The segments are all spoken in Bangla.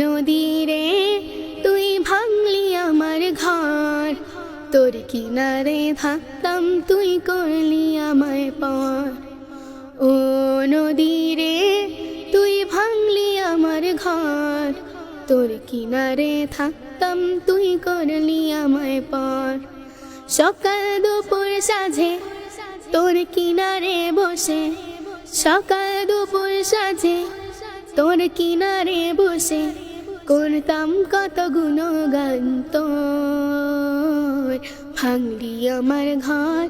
নদী রে তুই ভাঙলি আমার ঘর, তোর কিনারে থাকতাম তুই করলি আমায় পর। ও নদী রে তুই ভাঙলি আমার ঘর, তোর কিনারে থাকতাম তুই করলি আমায় পর। সকাল দুপুর সাঁঝে তোর কিনারে বসে, সকাল দুপুর সাঁঝে তোর কিনারে বসে করতাম কত গুণগান তোর। ভাঙলি আমার ঘর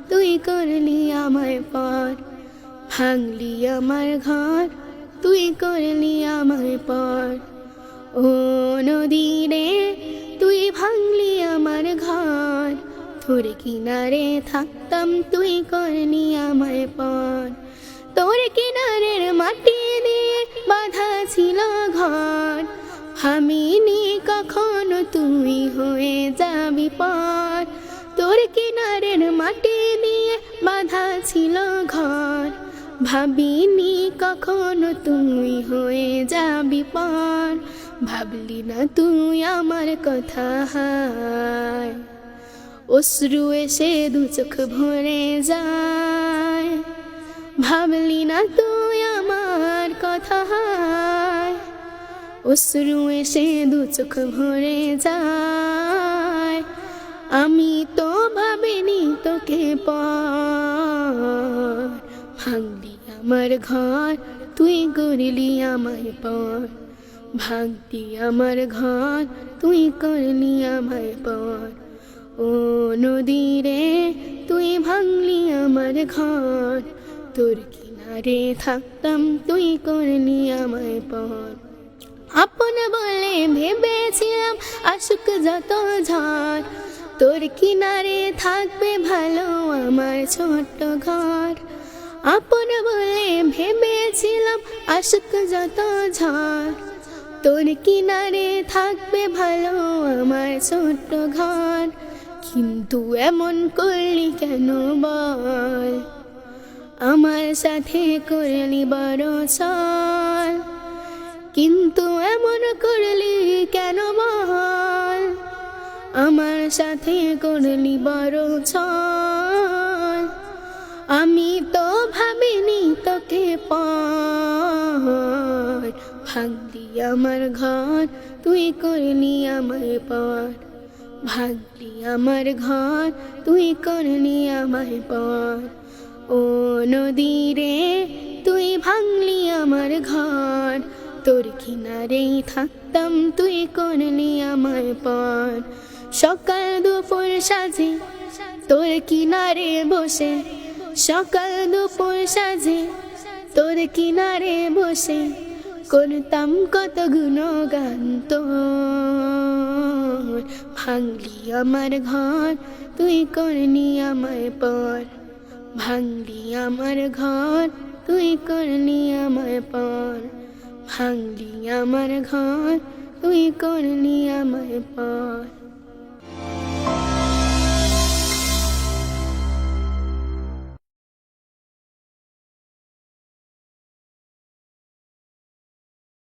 তুই করলি আমায় পর, ভাঙলি আমার ঘর তুই করলি আমায় পর। ও নদী রে তুই ভাঙলি আমার ঘর, তোর কিনারে থাকতাম তুই করলি আমায় পর। তোর কিনারের মাটি দিয়ে বাঁধা ছিল ঘর, ভাবিনি কখনো তুই হয়ে যাবি পর। তোর কিনারের মাটি দিয়ে বাঁধা ছিল ঘর, ভাবিনি কখনো তুই হয়ে যাবি পর। ভাবলি না তুই আমার কথা, হায় অশ্রু এসে দু চোখ ভরে যায়। ভাবলি না তুই আমার কথা, হায় অশ্রু এসে দু চোখ ভরে যায়। আমি তো ভাবিনি তোকে পর, ভাঙলি আমার ঘর তুই করলি আমায় পর, ভাঙলি আমার ঘর তুই করলি আমায় পর। ও নদী রে তুই ভাঙলি আমার ঘর, তোর কিনারে থাকতাম তুই করলি আমায় পর। আপন বলে ভেবেছিলাম আসুক যত ঝড়, তোর কিনারে থাকবে ভালো আমার ছোট্ট ঘর। আপন বলে ভেবেছিলাম আসুক যত ঝড়, তোর কিনারে থাকবে ভালো আমার ছোট্ট ঘর। কিন্তু এমন করলি কেন বল, আমার সাথে করলি বড় ছল। কিন্তু এমন করলি কেন বল, আমার সাথে করলি বড় ছল। আমি তো ভাবিনি তোকে পর, ভাঙলি আমার ঘর তুই করলি আমায় পর, ভাঙলি আমার ঘর তুই করলি আমায় পর। ও নদী রে তুই ভাঙলি আমার ঘর, তোর কিনারেই থাকতাম তুই করলি আমায় পর। সকাল দুপুর সাঁঝে তোর কিনারে বসে, সকাল দুপুর সাঁঝে তোর কিনারে বসে করতাম কত গুণগান তোর। ভাঙলি আমার ঘর তুই করলি আমায় পর, ভাঙলি আমার ঘর তুই করলি আমায় পর, ভাঙলি আমার ঘর তুই করলি আমায় পর।